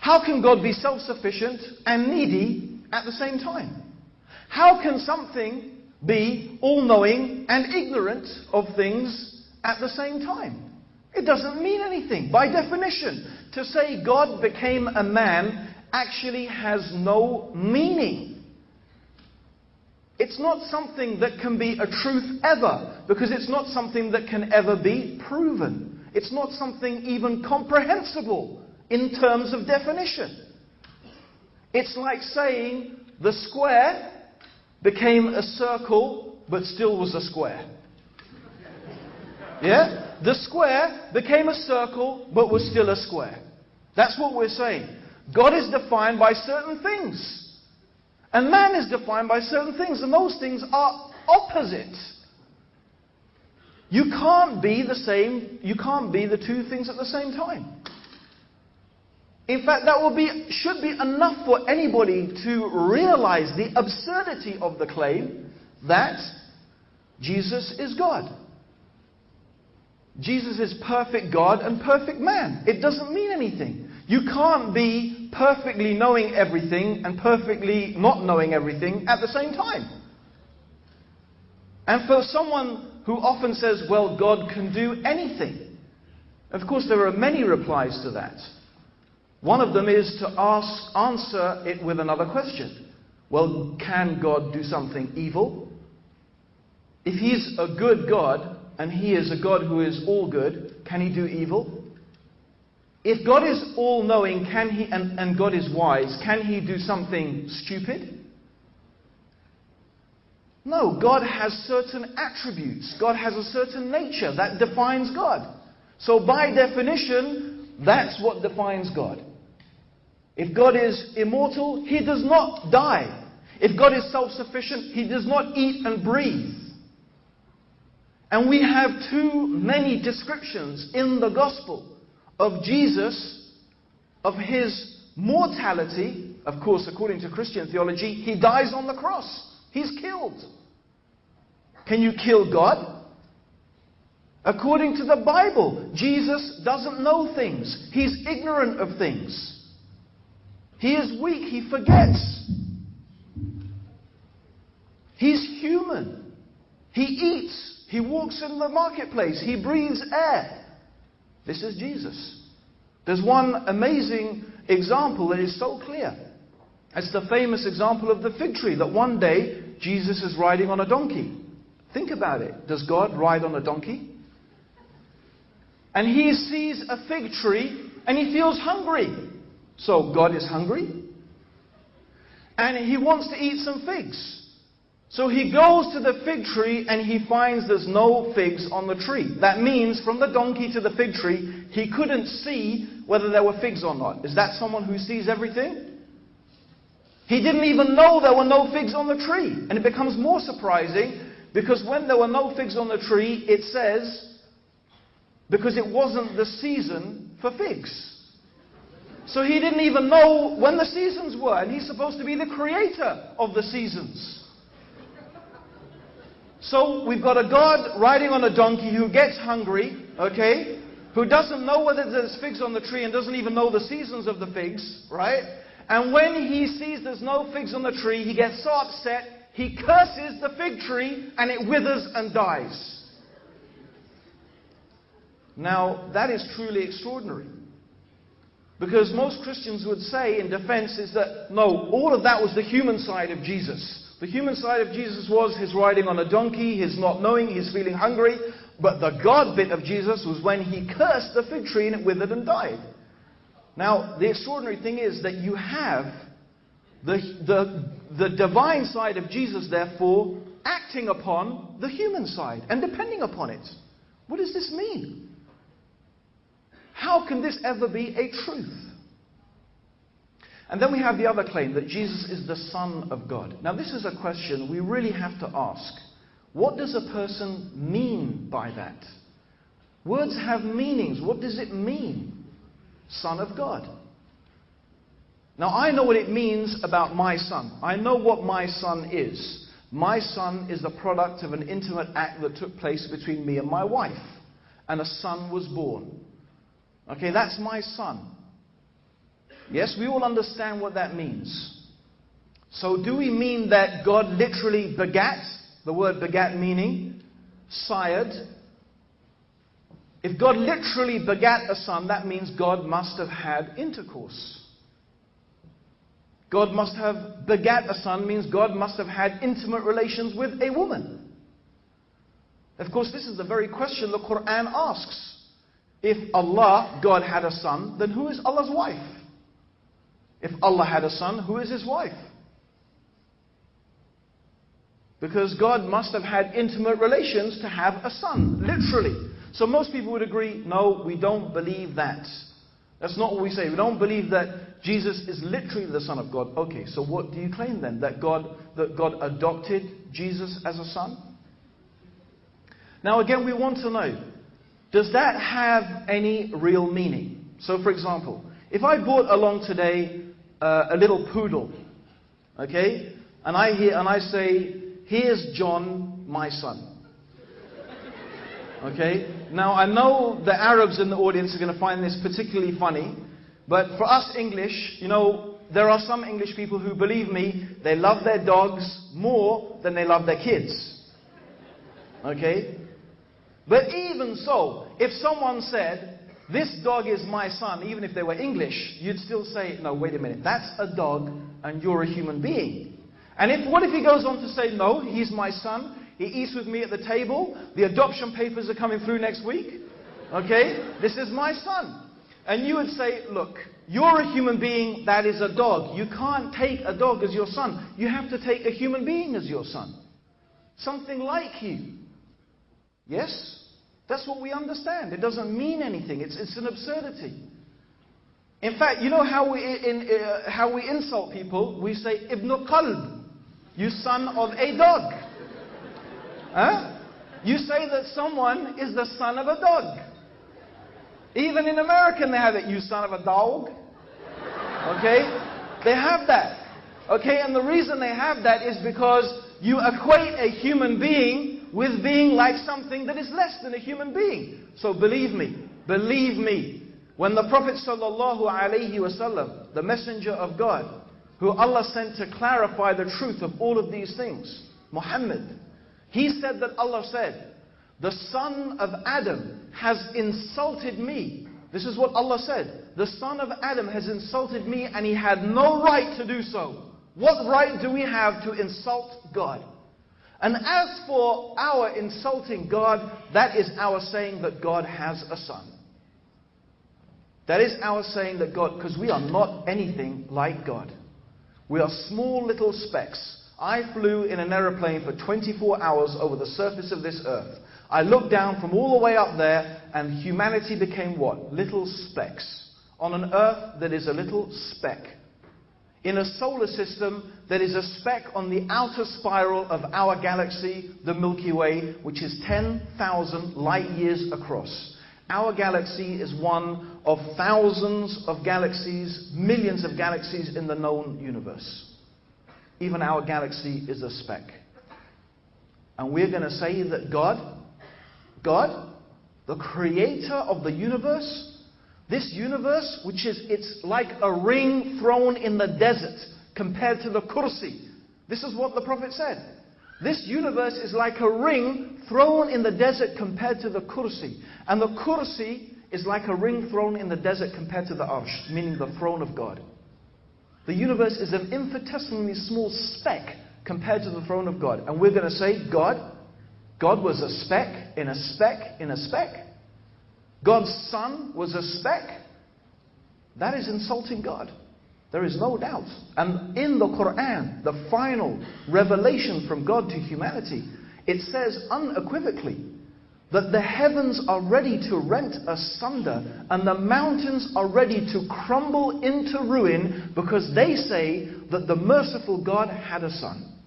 How can God be self-sufficient and needy at the same time? How can something be all-knowing and ignorant of things at the same time? It doesn't mean anything. By definition, to say God became a man actually has no meaning. It's not something that can be a truth ever, because it's not something that can ever be proven. It's not something even comprehensible in terms of definition. It's like saying the square became a circle but still was a square. Yeah? The square became a circle but was still a square. That's what we're saying. God is defined by certain things. And man is defined by certain things. And those things are opposites. You can't be the same, you can't be the two things at the same time. In fact, that should be enough for anybody to realize the absurdity of the claim that Jesus is God. Jesus is perfect God and perfect man. It doesn't mean anything. You can't be perfectly knowing everything and perfectly not knowing everything at the same time. And for someone who often says, well, God can do anything. Of course, there are many replies to that. One of them is to answer it with another question. Well, can God do something evil? If He's a good God, and He is a God who is all good, can He do evil? If God is all-knowing, and God is wise, can He do something stupid? No, God has certain attributes. God has a certain nature that defines God. So by definition, that's what defines God. If God is immortal, He does not die. If God is self-sufficient, He does not eat and breathe. And we have too many descriptions in the gospel of Jesus, of His mortality. Of course, according to Christian theology, He dies on the cross. He's killed. Can you kill God? According to the Bible, Jesus doesn't know things. He's ignorant of things. He is weak. He forgets. He's human. He eats. He walks in the marketplace. He breathes air. This is Jesus. There's one amazing example that is so clear. It's the famous example of the fig tree, that one day Jesus is riding on a donkey. Think about it. Does God ride on a donkey? And He sees a fig tree and He feels hungry. So God is hungry. And He wants to eat some figs. So He goes to the fig tree and He finds there's no figs on the tree. That means from the donkey to the fig tree, He couldn't see whether there were figs or not. Is that someone who sees everything? He didn't even know there were no figs on the tree. And it becomes more surprising because when there were no figs on the tree, it says, because it wasn't the season for figs. So He didn't even know when the seasons were. And He's supposed to be the creator of the seasons. So we've got a God riding on a donkey who gets hungry, okay? Who doesn't know whether there's figs on the tree and doesn't even know the seasons of the figs, right? And when He sees there's no figs on the tree, He gets so upset, He curses the fig tree and it withers and dies. Now, that is truly extraordinary. Because most Christians would say in defense is that, no, all of that was the human side of Jesus. The human side of Jesus was His riding on a donkey, His not knowing, His feeling hungry. But the God bit of Jesus was when He cursed the fig tree and it withered and died. Now, the extraordinary thing is that you have the divine side of Jesus, therefore, acting upon the human side and depending upon it. What does this mean? How can this ever be a truth? And then we have the other claim that Jesus is the Son of God. Now this is a question we really have to ask. What does a person mean by that? Words have meanings. What does it mean? Son of God. Now I know what it means about my son. I know what my son is. My son is the product of an intimate act that took place between me and my wife. And a son was born. Okay, that's my son. Yes, we all understand what that means. So do we mean that God literally begat? The word begat meaning sired. If God literally begat a son, that means God must have had intercourse. God must have begat a son means God must have had intimate relations with a woman. Of course, this is the very question the Quran asks. If Allah, God, had a son, then who is Allah's wife? If Allah had a son, who is his wife? Because God must have had intimate relations to have a son, literally. So most people would agree, no, we don't believe that. That's not what we say. We don't believe that Jesus is literally the Son of God. Okay, so what do you claim then? That God adopted Jesus as a son? Now again, we want to know, does that have any real meaning? So for example, if I brought along today a little poodle, okay, and I say, here's John, my son. Okay, now I know the Arabs in the audience are going to find this particularly funny, but for us English, there are some English people who, believe me, they love their dogs more than they love their kids. Okay? But even so, if someone said, this dog is my son, even if they were English, you'd still say, no, wait a minute, that's a dog and you're a human being. And what if he goes on to say, no, he's my son, he eats with me at the table, the adoption papers are coming through next week, okay, this is my son. And you would say, look, you're a human being, that is a dog. You can't take a dog as your son. You have to take a human being as your son. Something like you. Yes? That's what we understand. It doesn't mean anything. It's an absurdity. In fact, you know how we insult people? We say, Ibn Qalb, you son of a dog. Huh? You say that someone is the son of a dog. Even in American they have it, you son of a dog. Okay? They have that. Okay, and the reason they have that is because you equate a human being with being like something that is less than a human being. So believe me, when the Prophet ﷺ, the messenger of God, who Allah sent to clarify the truth of all of these things, Muhammad, he said that Allah said, the son of Adam has insulted me. This is what Allah said. The son of Adam has insulted me and he had no right to do so. What right do we have to insult God? And as for our insulting God, that is our saying that God has a son. That is our saying that God, because we are not anything like God. We are small little specks. I flew in an aeroplane for 24 hours over the surface of this earth. I looked down from all the way up there and humanity became what? Little specks. On an earth that is a little speck. In a solar system that is a speck on the outer spiral of our galaxy, the Milky Way, which is 10,000 light years across. Our galaxy is one of thousands of galaxies, millions of galaxies in the known universe. Even our galaxy is a speck. And we're going to say that God, the creator of the universe, this universe, which is, it's like a ring thrown in the desert compared to the kursi. This is what the Prophet said. This universe is like a ring thrown in the desert compared to the kursi. And the kursi is like a ring thrown in the desert compared to the arsh, meaning the throne of God. The universe is an infinitesimally small speck compared to the throne of God. And we're going to say, God was a speck in a speck in a speck. God's son was a speck. That is insulting God. There is no doubt. And in the Quran, the final revelation from God to humanity, it says unequivocally that the heavens are ready to rent asunder and the mountains are ready to crumble into ruin because they say that the merciful God had a son.